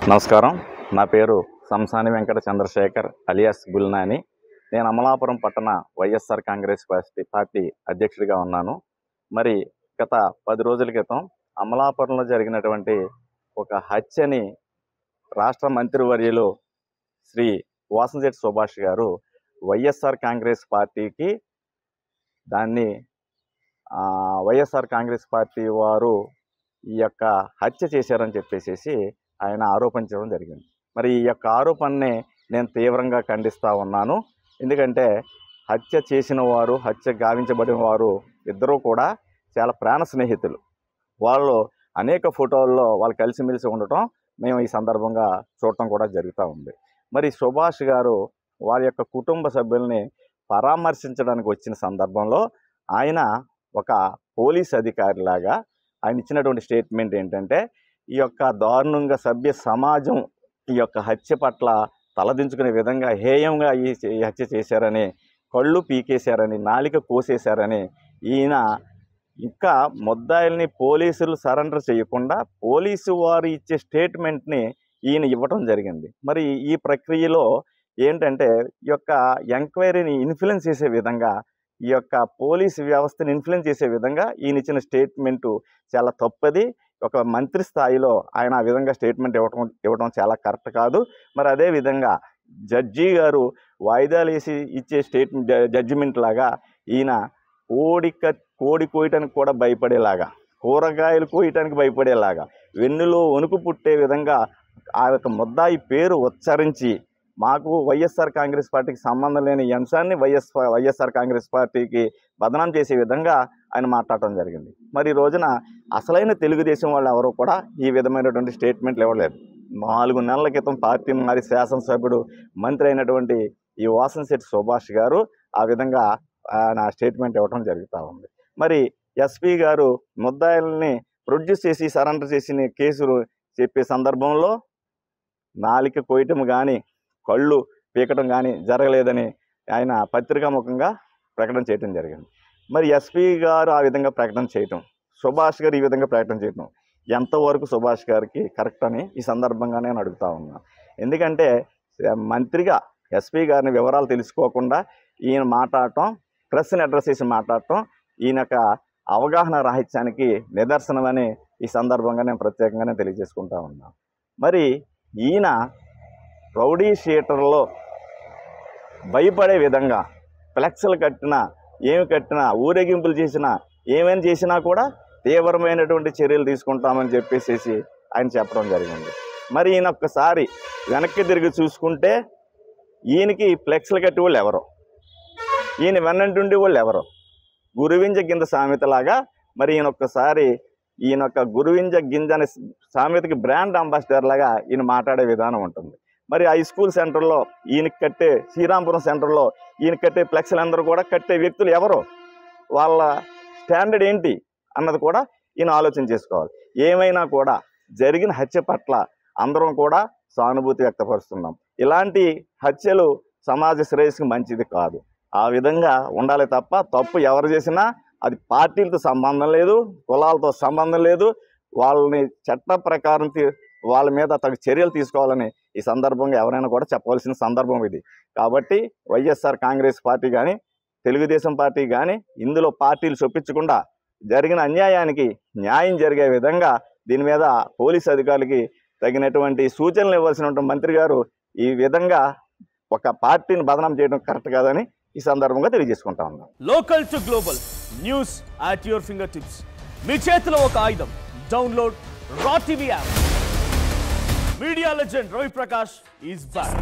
నమస్కారం. నా పేరు సంసాని వెంకట చంద్రశేఖర్ అలియాస్ గుల్నాని. నేను అమలాపురం పట్టణ వైఎస్ఆర్ కాంగ్రెస్ పార్టీ అధ్యక్షుడిగా ఉన్నాను. మరి గత 10 రోజుల క్రితం అమలాపురంలో జరిగినటువంటి ఒక హత్యని రాష్ట్ర మంత్రివర్యులు శ్రీ వాసంశెట్టి సుభాష్ గారు వైఎస్ఆర్ కాంగ్రెస్ పార్టీకి వైఎస్ఆర్ కాంగ్రెస్ పార్టీ వారు ఈ యొక్క హత్య చేశారని చెప్పేసి ఆయన ఆరోపించడం జరిగింది. మరి ఈ యొక్క ఆరోపణని నేను తీవ్రంగా ఖండిస్తూ ఉన్నాను. ఎందుకంటే హత్య చేసిన వారు, హత్య గావించబడిన వారు ఇద్దరూ కూడా చాలా ప్రాణ స్నేహితులు. వాళ్ళు అనేక ఫోటోల్లో వాళ్ళు కలిసిమెలిసి ఉండటం మేము ఈ సందర్భంగా చూడటం కూడా జరుగుతూ ఉంది. మరి సుభాష్ గారు వారి యొక్క కుటుంబ సభ్యుల్ని పరామర్శించడానికి వచ్చిన సందర్భంలో ఆయన ఒక పోలీస్ అధికారిలాగా ఆయన ఇచ్చినటువంటి స్టేట్మెంట్ ఏంటంటే, ఈ యొక్క దారుణంగా సభ్య సమాజం ఈ యొక్క హత్య పట్ల తలదించుకునే విధంగా హేయంగా ఈ హత్య చేశారని, కళ్ళు పీకేశారని, నాలిక కోసేశారని, ఈయన ఇంకా ముద్దాయిల్ని పోలీసులు సరెండర్ చేయకుండా పోలీసు వారు ఇచ్చే స్టేట్మెంట్ని ఈయన ఇవ్వటం జరిగింది. మరి ఈ ప్రక్రియలో ఏంటంటే ఈ యొక్క ఎంక్వైరీని ఇన్ఫ్లుయెన్స్ చేసే విధంగా, ఈ యొక్క పోలీసు వ్యవస్థని ఇన్ఫ్లుయెన్స్ చేసే విధంగా ఈయన ఇచ్చిన స్టేట్మెంటు చాలా తప్పది. ఒక మంత్రి స్థాయిలో ఆయన ఆ విధంగా స్టేట్మెంట్ ఇవ్వడం చాలా కరెక్ట్ కాదు. మరి అదేవిధంగా జడ్జి గారు వాయిదాలు వేసి ఇచ్చే జడ్జిమెంట్ లాగా ఈయన కోడి కోయటానికి కూడా భయపడేలాగా, కూరగాయలు కోయటానికి భయపడేలాగా, వెన్నులో వణుకు పుట్టే విధంగా ఆ యొక్క ముద్దాయి పేరు ఉచ్చరించి మాకు వైఎస్ఆర్ కాంగ్రెస్ పార్టీకి సంబంధం లేని అంశాన్ని వైఎస్ఆర్ కాంగ్రెస్ పార్టీకి బదనాం చేసే విధంగా ఆయన మాట్లాడటం జరిగింది. మరి ఈ రోజున అసలైన తెలుగుదేశం వాళ్ళు ఎవరు కూడా ఈ విధమైనటువంటి స్టేట్మెంట్లు ఇవ్వలేదు. 4 నెలల క్రితం పార్టీ మారి శాసనసభ్యుడు మంత్రి అయినటువంటి ఈ వాసంశెట్టి సుభాష్ గారు ఆ విధంగా ఆయన స్టేట్మెంట్ ఇవ్వడం జరుగుతూ ఉంది. మరి ఎస్పీ గారు ముద్దాయిల్ని ప్రొడ్యూస్ చేసి సరెండర్ చేసిన కేసులు చెప్పే సందర్భంలో నాలిక కోయటం కానీ, కళ్ళు పీకటం కానీ జరగలేదని ఆయన పత్రికాముఖంగా ప్రకటన చేయటం జరిగింది. మరి ఎస్పీ గారు ఆ విధంగా ప్రకటన చేయటం, సుభాష్ గారు ఈ విధంగా ప్రకటన చేయటం ఎంతవరకు సుభాష్ గారికి కరెక్ట్ అని ఈ సందర్భంగా నేను అడుగుతా ఉన్నాను. ఎందుకంటే మంత్రిగా ఎస్పీ గారిని వివరాలు తెలుసుకోకుండా ఈయన మాట్లాడటం, ప్రెస్ని అడ్రస్ చేసి మాట్లాడటం ఈయన యొక్క అవగాహన రాహిత్యానికి నిదర్శనమని ఈ సందర్భంగా నేను ప్రత్యేకంగానే తెలియజేసుకుంటా ఉన్నాను. మరి ఈయన రౌడీ షీటర్లో భయపడే విధంగా ఫ్లెక్స్లు కట్టినా, ఏమి కట్టినా, ఊరేగింపులు చేసినా, ఏమైనా చేసినా కూడా తీవ్రమైనటువంటి చర్యలు తీసుకుంటామని చెప్పేసి ఆయన చెప్పడం జరిగింది. మరి ఈయన ఒక్కసారి వెనక్కి తిరిగి చూసుకుంటే ఈయనకి ఫ్లెక్స్లు కట్టి వాళ్ళు ఎవరో, ఈయన వెన్నంటుండి వాళ్ళు ఎవరో, గురువింజ గింజ సామెతలాగా మరి ఈయన ఒక్కసారి ఈయన యొక్క గురువింజ గింజ అనే సామెతకి బ్రాండ్ అంబాసిడర్ లాగా ఈయన మాట్లాడే విధానం ఉంటుంది. మరి హై స్కూల్ సెంటర్లో ఈయనకి కట్టే, శ్రీరాంపురం సెంటర్లో ఈయన కట్టే ఫ్లెక్స్లందరూ కూడా కట్టే వ్యక్తులు ఎవరో, వాళ్ళ స్టాండర్డ్ ఏంటి అన్నది కూడా ఈయన ఆలోచన చేసుకోవాలి. ఏమైనా కూడా జరిగిన హత్య పట్ల అందరం కూడా సానుభూతి వ్యక్తపరుస్తున్నాం. ఇలాంటి హత్యలు సమాజ శ్రేయస్సుకి మంచిది కాదు. ఆ విధంగా ఉండాలి తప్ప తప్పు ఎవరు చేసినా అది పార్టీలతో సంబంధం లేదు, కులాలతో సంబంధం లేదు. వాళ్ళని చట్ట ప్రకారం వాళ్ళ మీద తగు చర్యలు తీసుకోవాలని ఈ సందర్భంగా ఎవరైనా కూడా చెప్పవలసిన సందర్భం ఇది. కాబట్టి వైఎస్ఆర్ కాంగ్రెస్ పార్టీ కానీ, తెలుగుదేశం పార్టీ కానీ ఇందులో పార్టీలు చొప్పించకుండా జరిగిన అన్యాయానికి న్యాయం జరిగే విధంగా దీని మీద పోలీసు అధికారులకి తగినటువంటి సూచనలు ఇవ్వాల్సినటువంటి మంత్రి గారు ఈ విధంగా ఒక పార్టీని బదనాం చేయడం కరెక్ట్ కాదని ఈ సందర్భంగా తెలియజేసుకుంటా ఉన్నాం. Local to global news at your finger tips. మీ చేతిలో ఒక ఆయుధం. Download Raw TV app. Media legend Ravi Prakash is back.